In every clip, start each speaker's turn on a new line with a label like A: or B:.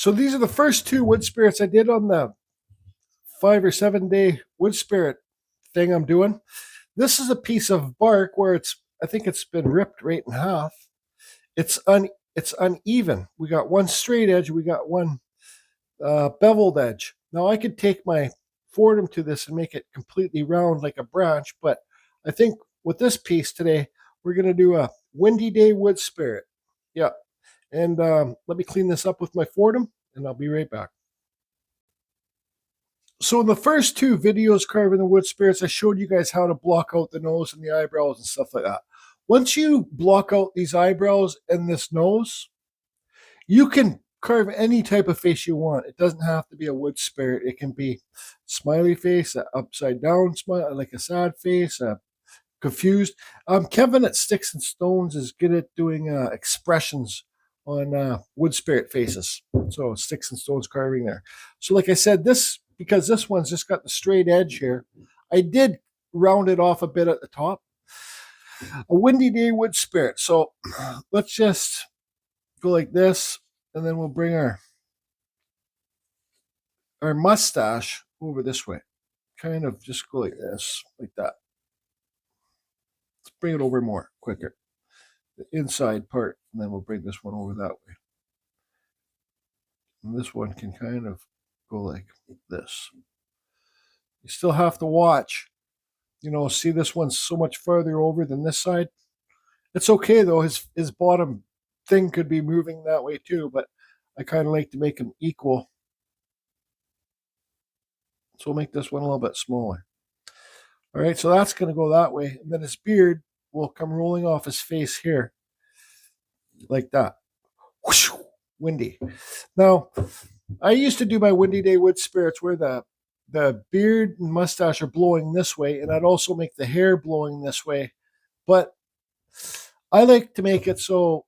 A: So these are the first 2 wood spirits I did on the 5 or 7 day wood spirit thing I'm doing. This is a piece of bark where I think it's been ripped right in half. It's uneven. We got one straight edge, we got one beveled edge. Now I could take my Fordham to this and make it completely round like a branch, but I think with this piece today, we're going to do a windy day wood spirit. Yeah. And let me clean this up with my Fordham, and I'll be right back. So in the first 2 videos carving the wood spirits, I showed you guys how to block out the nose and the eyebrows and stuff like that. Once you block out these eyebrows and this nose, you can carve any type of face you want. It doesn't have to be a wood spirit. It can be smiley face, an upside down smile, like a sad face, confused. Kevin at Sticks and Stones is good at doing expressions on wood spirit faces. So Sticks and Stones carving there. So like I said, because this one's just got the straight edge here, I did round it off a bit at the top. A windy day wood spirit. So let's just go like this, and then we'll bring our mustache over this way. Kind of just go like this, like that. Let's bring it over more, quicker. The inside part, and then we'll bring this one over that way. And this one can kind of go like this. You still have to watch. You know, see, this one's so much farther over than this side. It's okay though, his bottom thing could be moving that way too, but I kind of like to make them equal. So we'll make this one a little bit smaller. All right, so that's going to go that way. And then his beard will come rolling off his face here, like that. Whoosh, windy. Now, I used to do my windy day wood spirits where the beard and mustache are blowing this way, and I'd also make the hair blowing this way. But I like to make it so,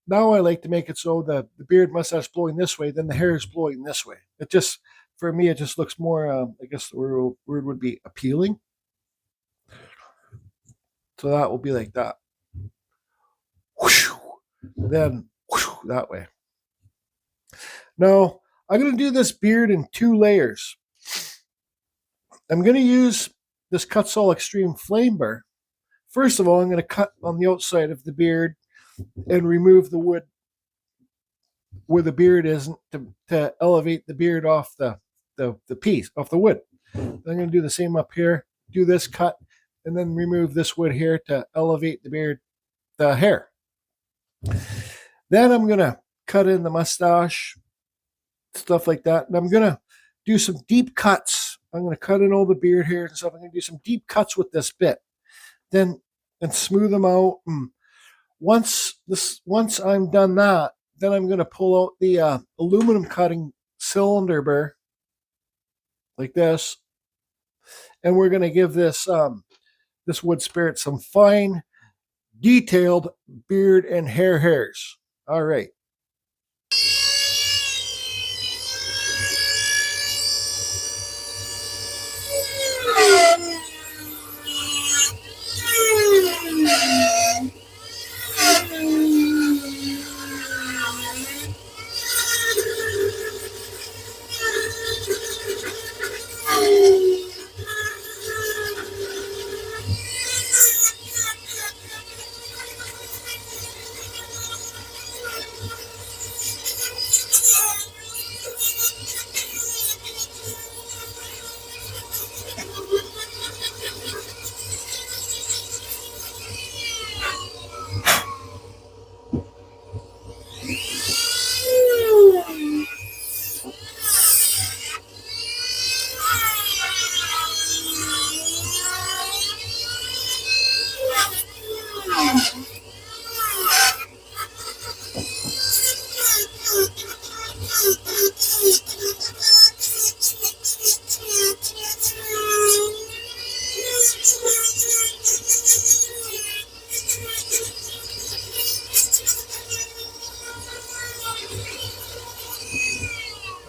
A: now I like to make it so the beard mustache blowing this way, then the hair is blowing this way. It just, for me, it just looks more, I guess the word would be appealing. So that will be like that. Whoosh, then whoosh, that way. Now, I'm going to do this beard in 2 layers. I'm going to use this Kutzall Extreme Flame Burr. First of all, I'm going to cut on the outside of the beard and remove the wood where the beard isn't to elevate the beard off the piece, off the wood. I'm going to do the same up here, do this cut, and then remove this wood here to elevate the beard, the hair. Then I'm going to cut in the mustache, stuff like that. And I'm going to do some deep cuts. I'm going to cut in all the beard hairs and stuff. I'm going to do some deep cuts with this bit. Then, and smooth them out. And once I'm done that, then I'm going to pull out the aluminum cutting cylinder burr, like this. And we're going to give this this wood spirit some fine, detailed beard and hair hairs. All right.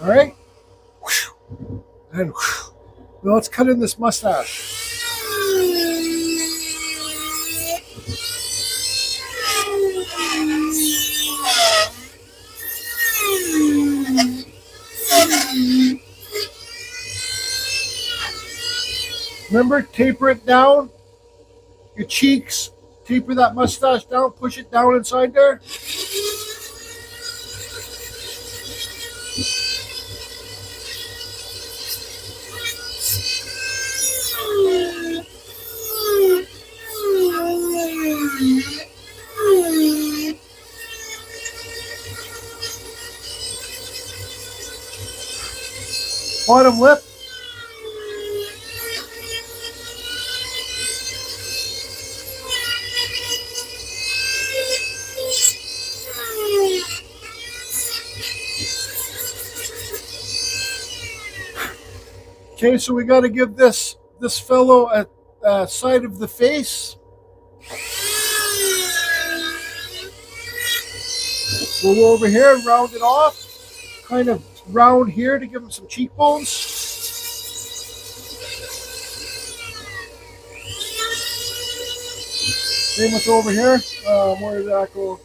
A: All right. And now let's cut in this mustache. Remember, taper it down. Your cheeks, taper that mustache down, push it down inside there. Bottom lip. Okay, so we got to give this fellow a side of the face. We'll go over here and round it off. Kind of round here to give him some cheekbones. Same with over here. Where did that go?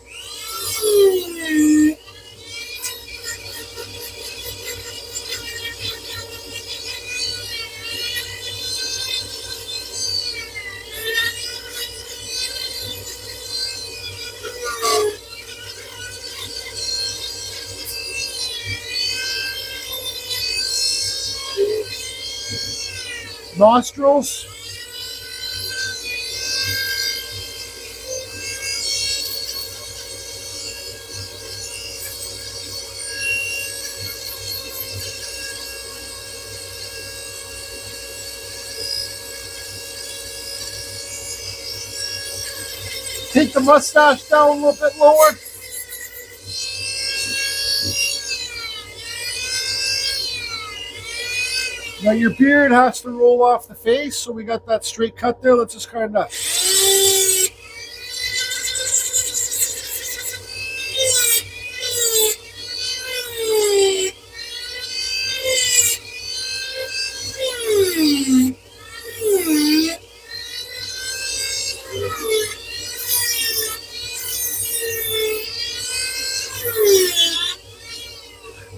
A: Nostrils. Take the mustache down a little bit lower. Now your beard has to roll off the face, so we got that straight cut there. Let's just kind of...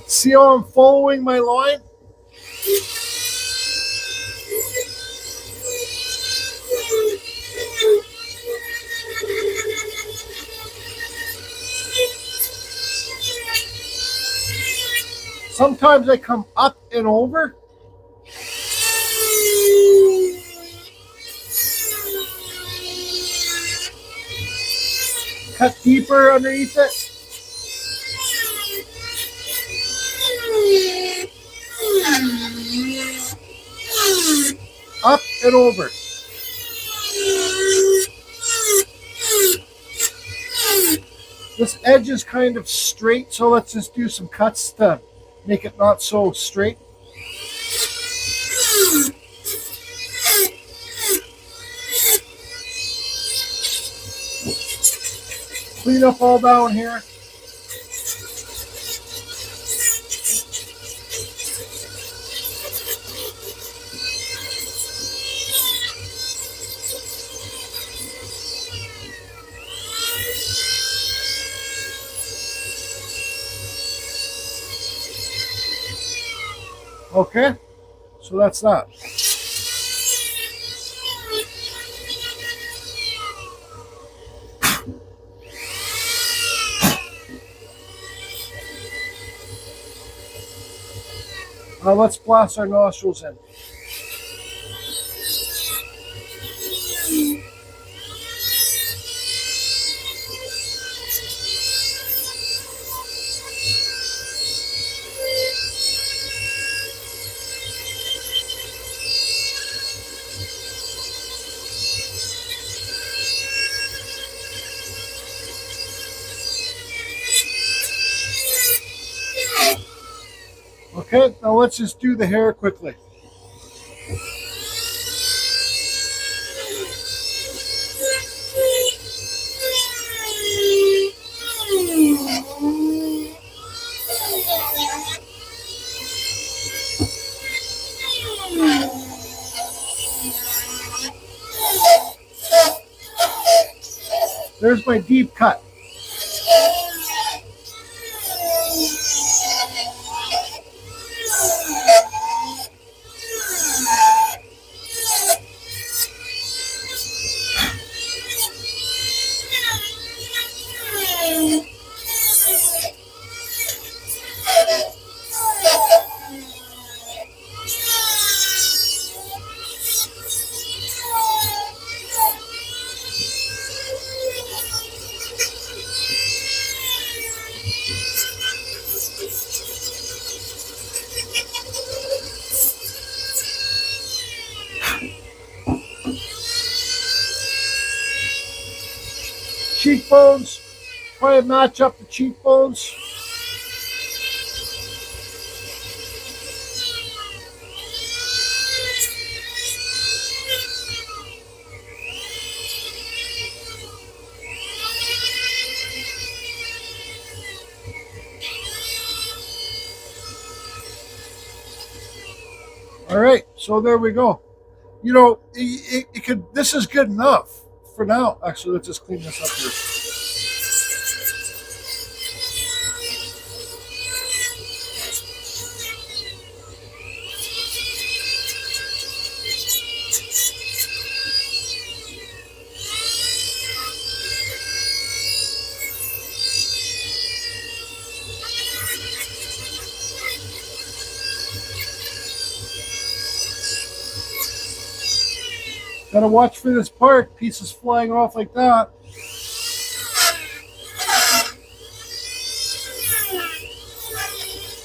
A: See how I'm following my line? Sometimes I come up and over. Cut deeper underneath it. Up and over. This edge is kind of straight, so let's just do some cuts to make it not so straight. Clean up all down here. Okay, so that's that. Now let's blast our nostrils in. Okay, now let's just do the hair quickly. There's my deep cut. cheekbones. Try and match up the cheekbones. All right, so there we go. You know, it could. This is good enough for now. Actually, let's just clean this up here. Gotta watch for this part, pieces flying off like that.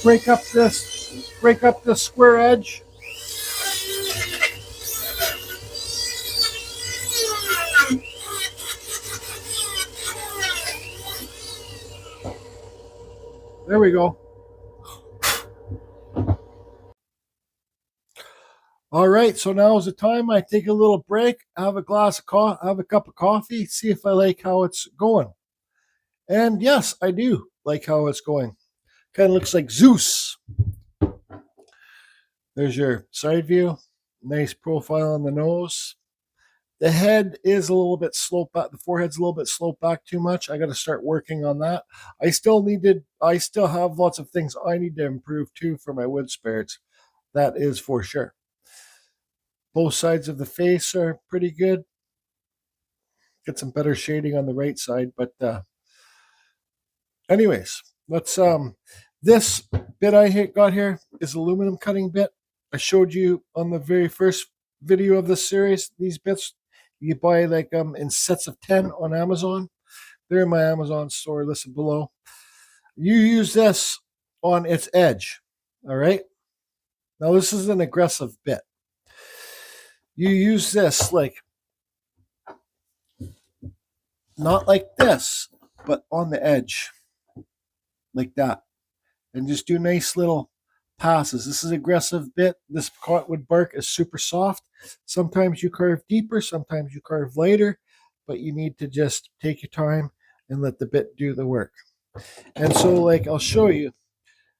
A: Break up this square edge. There we go. All right, so now is the time I take a little break, have a cup of coffee, see if I like how it's going. And yes, I do like how it's going. Kind of looks like Zeus. There's your side view. Nice profile on the nose. The head is a little bit sloped back. The forehead's a little bit sloped back too much. I got to start working on that. I still have lots of things I need to improve too for my wood spirits. That is for sure. Both sides of the face are pretty good. Get some better shading on the right side, but anyways, let's this bit I got here is aluminum cutting bit. I showed you on the very first video of this series. These bits you buy like in sets of 10 on Amazon. They're in my Amazon store listed below. You use this on its edge. All right. Now this is an aggressive bit. You use this like not like this, but on the edge like that, and just do nice little passes. This is aggressive bit. This cottonwood bark is super soft. Sometimes you carve deeper, sometimes you carve lighter, but you need to just take your time and let the bit do the work. And so like I'll show you.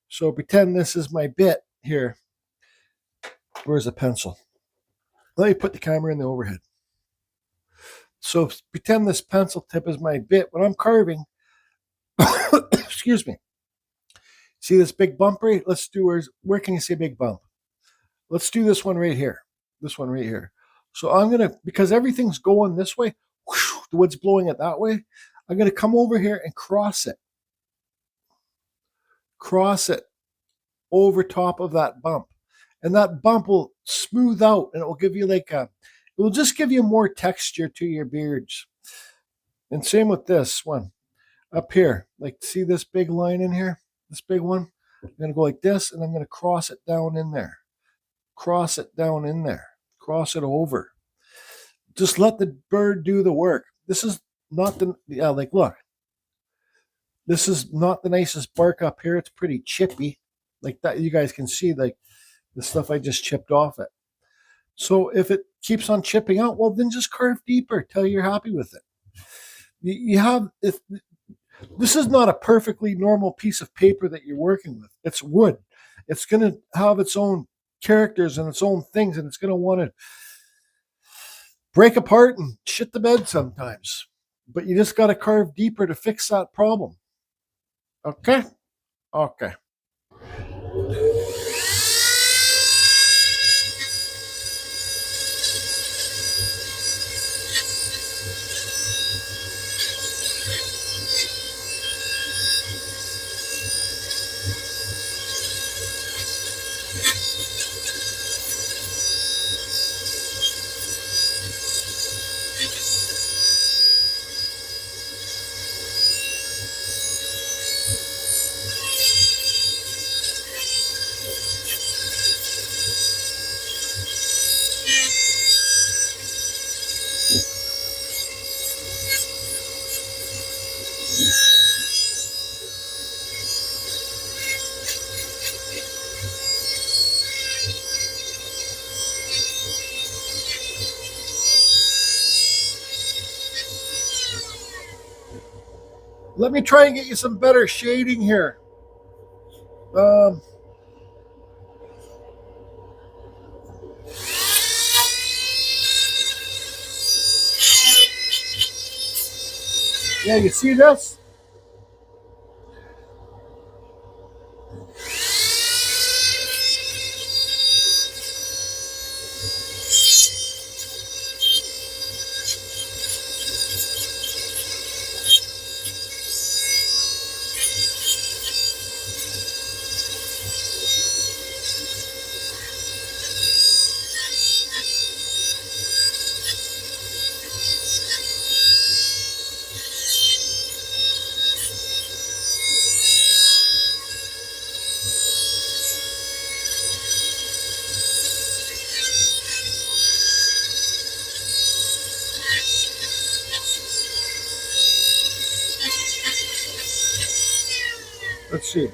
A: So pretend this is my bit here. Where's a pencil? Let me put the camera in the overhead. So pretend this pencil tip is my bit. When I'm carving, excuse me. See this big bump right? Let's do, where can you see a big bump? Let's do this one right here. This one right here. So I'm going to, because everything's going this way, whoosh, the wood's blowing it that way, I'm going to come over here and cross it. Cross it over top of that bump. And that bump will smooth out and it will give you like a, it will just give you more texture to your beards. And same with this one up here. Like, see this big line in here? This big one? I'm going to go like this and I'm going to cross it down in there. Cross it down in there. Cross it over. Just let the bird do the work. This is not the, yeah, like look. This is not the nicest bark up here. It's pretty chippy. Like that, you guys can see like the stuff I just chipped off it. So if it keeps on chipping out, well, then just carve deeper till you're happy with it. You have, if this is not a perfectly normal piece of paper that you're working with. It's wood. It's going to have its own characters and its own things, and it's going to want to break apart and shit the bed sometimes. But you just got to carve deeper to fix that problem. Okay? Okay. Let me try and get you some better shading here. Um, yeah, you see this? Let's see.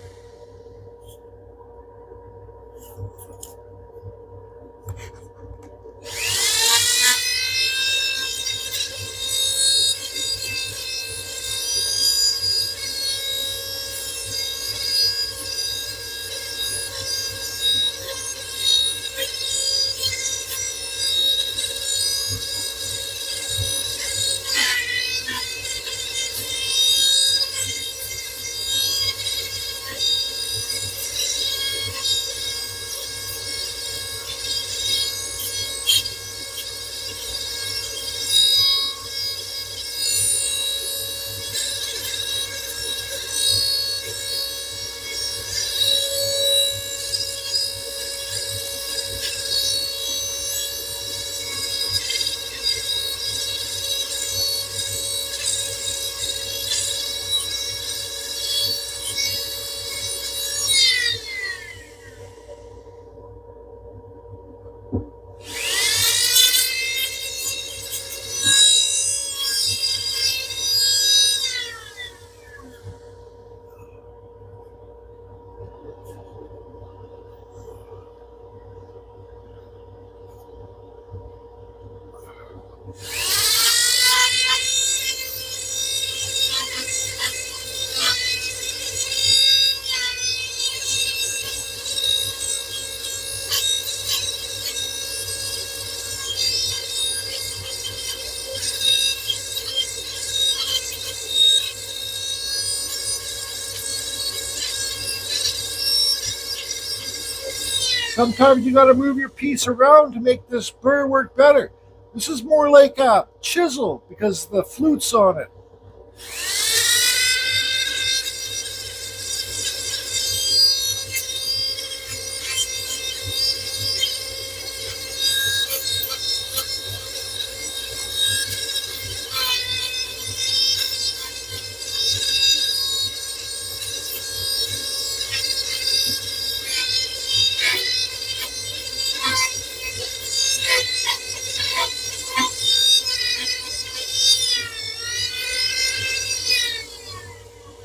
A: Sometimes you got to move your piece around to make this burr work better. This is more like a chisel because the flute's on it.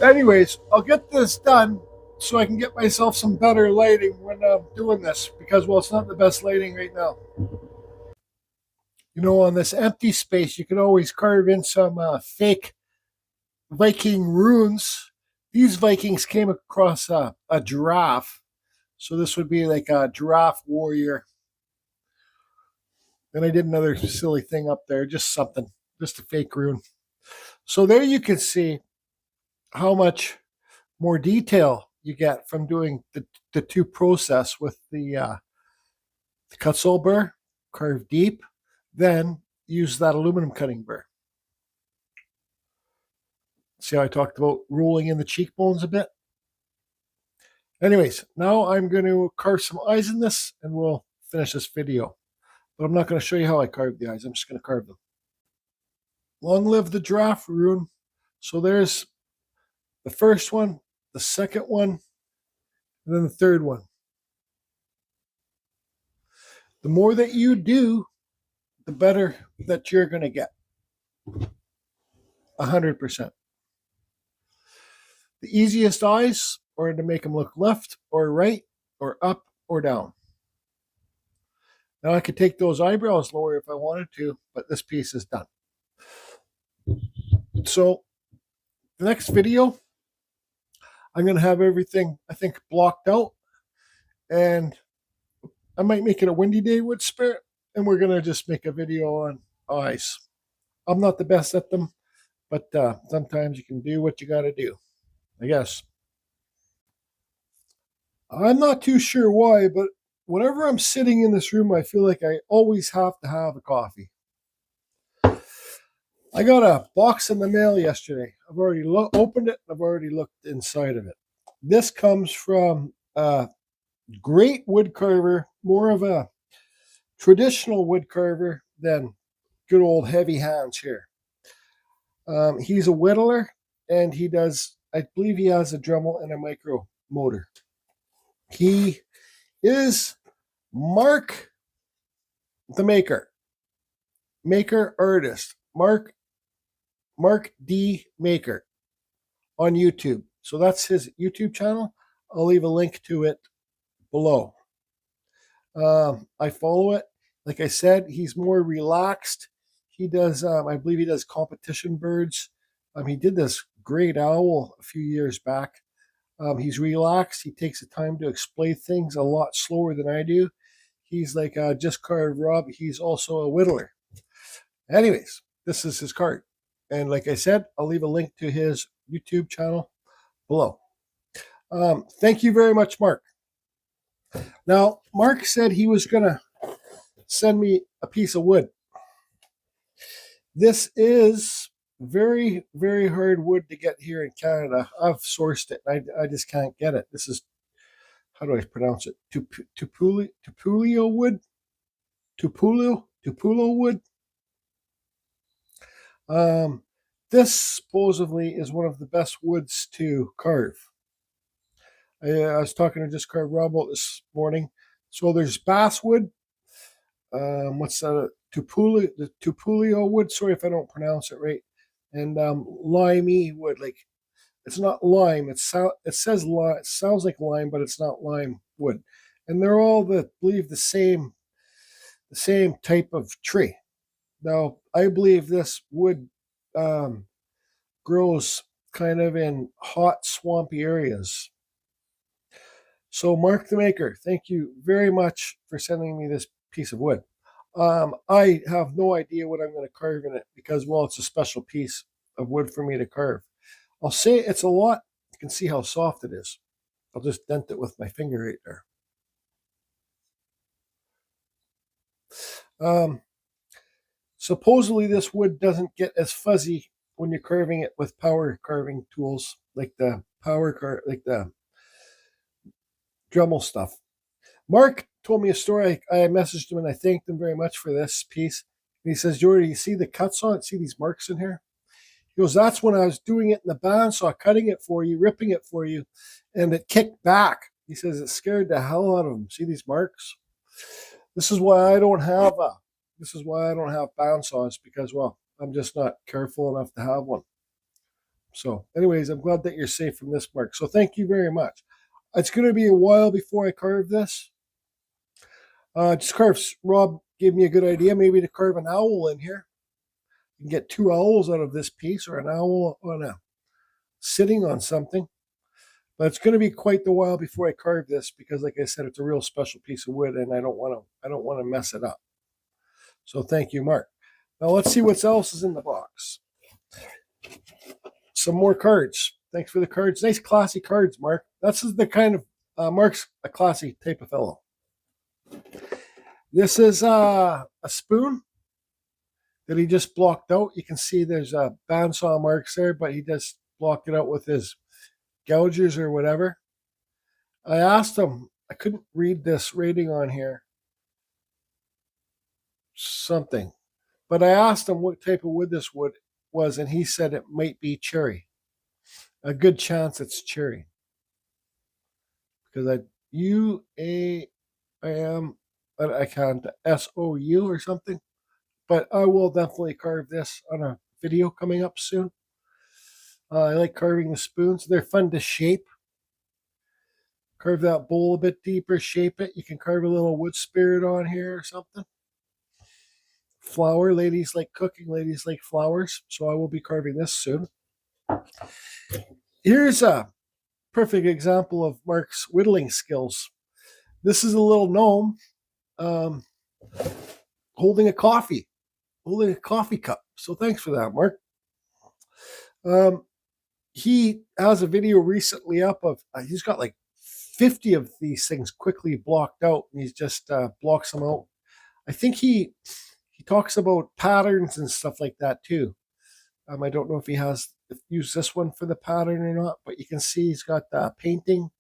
A: Anyways, I'll get this done so I can get myself some better lighting when I'm doing this because, well, it's not the best lighting right now. You know, on this empty space, you can always carve in some fake Viking runes. These Vikings came across a giraffe. So this would be like a giraffe warrior. Then I did another silly thing up there, just something, just a fake rune. So there you can see how much more detail you get from doing the two process with the Kutzall burr, carve deep, then use that aluminum cutting burr. See how I talked about rolling in the cheekbones a bit? Anyways, now I'm going to carve some eyes in this and we'll finish this video. But I'm not going to show you how I carve the eyes. I'm just going to carve them. Long live the giraffe rune. So there's the first one, the second one, and then the third one. The more that you do, the better that you're going to get. 100%. The easiest eyes are to make them look left or right or up or down. Now I could take those eyebrows lower if I wanted to, but this piece is done. So the next video, I'm going to have everything, I think, blocked out. And I might make it a windy day wood spirit. And we're going to just make a video on eyes. I'm not the best at them, but sometimes you can do what you got to do, I guess. I'm not too sure why, but whenever I'm sitting in this room, I feel like I always have to have a coffee. I got a box in the mail yesterday. I've already opened it. I've already looked inside of it. This comes from a great wood carver, more of a traditional wood carver than good old heavy hands here. He's a whittler, and he does, I believe he has a Dremel and a micro motor. He is Mark the Maker artist, Mark D Maker on YouTube. So that's his YouTube channel. I'll leave a link to it below. I follow it. Like I said, he's more relaxed. He does, I believe he does competition birds. He did this great owl a few years back. He's relaxed. He takes the time to explain things a lot slower than I do. He's like Just Carve Rob. He's also a whittler. Anyways, this is his card. And like I said, I'll leave a link to his YouTube channel below. Thank you very much, Mark. Now, Mark said he was going to send me a piece of wood. This is very, very hard wood to get here in Canada. I've sourced it. I just can't get it. This is, how do I pronounce it? Tupulio wood? Tupulo wood? This supposedly is one of the best woods to carve. I was talking to Just Carve Rob this morning. So there's basswood. What's that? The Tupulio wood. Sorry if I don't pronounce it right. And limey wood. Like, it's not lime. It says lime. It sounds like lime, but it's not lime wood. And they're all believe the same type of tree. Now, I believe this wood grows kind of in hot, swampy areas. So, Mark the Maker, thank you very much for sending me this piece of wood. I have no idea what I'm going to carve in it because, well, it's a special piece of wood for me to carve. I'll say it's a lot. You can see how soft it is. I'll just dent it with my finger right there. Supposedly, this wood doesn't get as fuzzy when you're carving it with power carving tools like the Dremel stuff. Mark told me a story. I messaged him and I thanked him very much for this piece. And he says, Jordy, you see the cuts on it? See these marks in here? He goes, that's when I was doing it in the bandsaw, cutting it for you, ripping it for you, and it kicked back. He says it scared the hell out of him. See these marks? This is why I don't have bandsaws, because, well, I'm just not careful enough to have one. So anyways, I'm glad that you're safe from this, Mark. So thank you very much. It's going to be a while before I carve this. Rob gave me a good idea, maybe to carve an owl in here. You can get 2 owls out of this piece, or an owl sitting on something. But it's going to be quite the while before I carve this because, like I said, it's a real special piece of wood, and I don't want to mess it up. So thank you, Mark. Now let's see what else is in the box. Some more cards. Thanks for the cards. Nice classy cards, Mark. That's the kind of Mark's a classy type of fellow. This is a spoon that he just blocked out. You can see there's bandsaw marks there, but he just blocked it out with his gougers or whatever. I asked him, I couldn't read this rating on here, something, but I asked him what type of wood this wood was, and he said it might be cherry. A good chance it's cherry. Because I can't, SOU or something. But I will definitely carve this on a video coming up soon. I like carving the spoons. They're fun to shape. Carve that bowl a bit deeper, shape it. You can carve a little wood spirit on here or something. Flower, ladies like cooking, ladies like flowers. So I will be carving this soon. Here's a perfect example of Mark's whittling skills. This is a little gnome holding a coffee cup. So thanks for that, Mark. He has a video recently up of, he's got like 50 of these things quickly blocked out, and he's just blocks them out. I think he talks about patterns and stuff like that too. I don't know if he has used this one for the pattern or not, but you can see he's got painting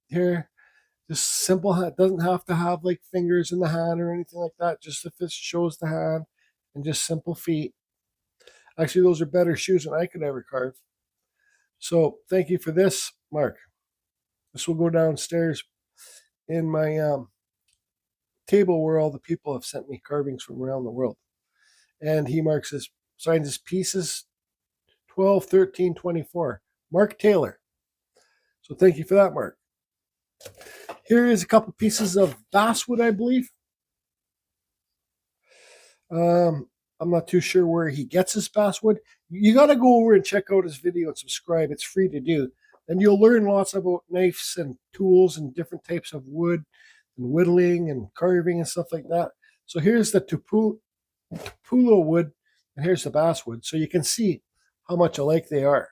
A: here. Just simple hand. Doesn't have to have like fingers in the hand or anything like that. Just if it shows the hand, and just simple feet. Actually, those are better shoes than I could ever carve. So thank you for this, Mark. This will go downstairs in my table where all the people have sent me carvings from around the world. And he signs his pieces 12, 13, 24. Mark Taylor. So thank you for that, Mark. Here is a couple pieces of basswood, I believe. I'm not too sure where he gets his basswood. You got to go over and check out his video and subscribe. It's free to do. And you'll learn lots about knives and tools and different types of wood and whittling and carving and stuff like that. So here's the Tupelo wood, and here's the basswood. So you can see how much alike they are.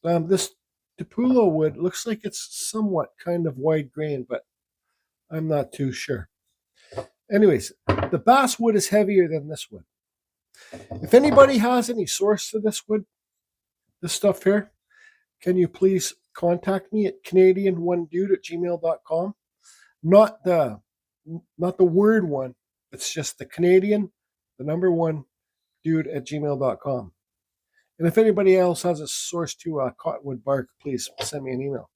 A: This Tupelo wood looks like it's somewhat kind of wide grain, but I'm not too sure. Anyways, the basswood is heavier than this wood. If anybody has any source to this wood, this stuff here, can you please contact me at canadian1dude@gmail.com? Not the word one. It's just the Canadian, the number one, dude@gmail.com. And if anybody else has a source to cottonwood bark, please send me an email.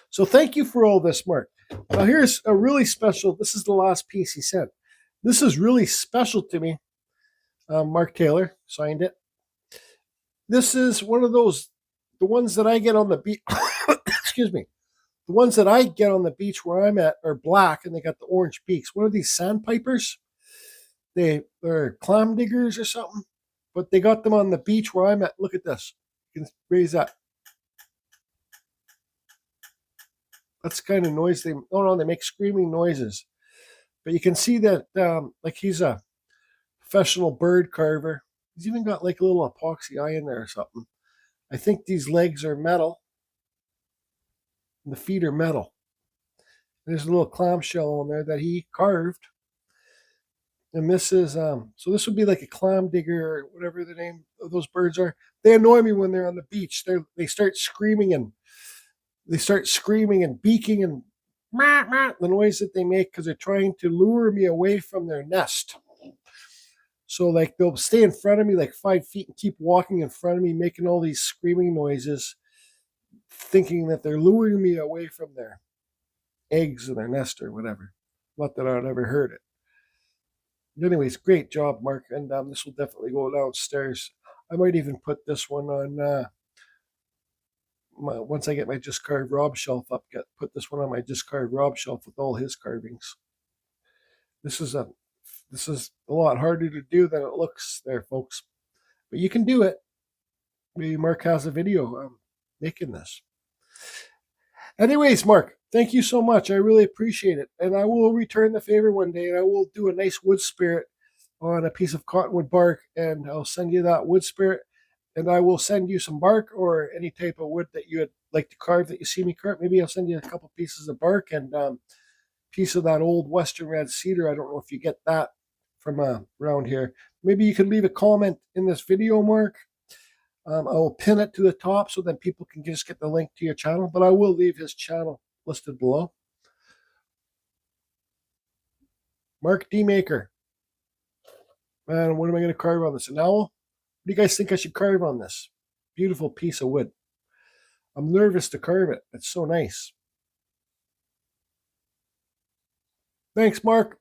A: So thank you for all this, Mark. Now here's a really special, this is the last piece he sent. This is really special to me. Mark Taylor signed it. This is one of those, the ones that I get on the beach, excuse me. The ones that I get on the beach where I'm at are black and they got the orange beaks. What are these, sandpipers? They're clam diggers or something, but they got them on the beach where I'm at. Look at this. You can raise that. That's the kind of noise they make screaming noises. But you can see that like he's a professional bird carver. He's even got like a little epoxy eye in there or something. I think these legs are metal. And the feet are metal. There's a little clamshell on there that he carved. And this is, so this would be like a clam digger or whatever the name of those birds are. They annoy me when they're on the beach. They start screaming and beaking and the noise that they make because they're trying to lure me away from their nest. So like they'll stay in front of me like 5 feet and keep walking in front of me, making all these screaming noises, thinking that they're luring me away from their eggs in their nest or whatever. Not that I'd ever heard it. Anyways, great job, Mark. And this will definitely go downstairs. I might even put this one on once I get my Just Carved Rob shelf up. Put this one on my Just Carved Rob shelf with all his carvings. This is a lot harder to do than it looks there, folks. But you can do it. Maybe Mark has a video making this. Anyways, Mark, thank you so much. I really appreciate it. And I will return the favor one day, and I will do a nice wood spirit on a piece of cottonwood bark, and I'll send you that wood spirit, and I will send you some bark or any type of wood that you would like to carve that you see me carve. Maybe I'll send you a couple pieces of bark and piece of that old Western red cedar. I don't know if you get that from around here. Maybe you can leave a comment in this video, Mark. I will pin it to the top so then people can just get the link to your channel, but I will leave his channel listed below. Mark D. Maker. Man, what am I going to carve on this? An owl? What do you guys think I should carve on this? Beautiful piece of wood. I'm nervous to carve it. It's so nice. Thanks, Mark.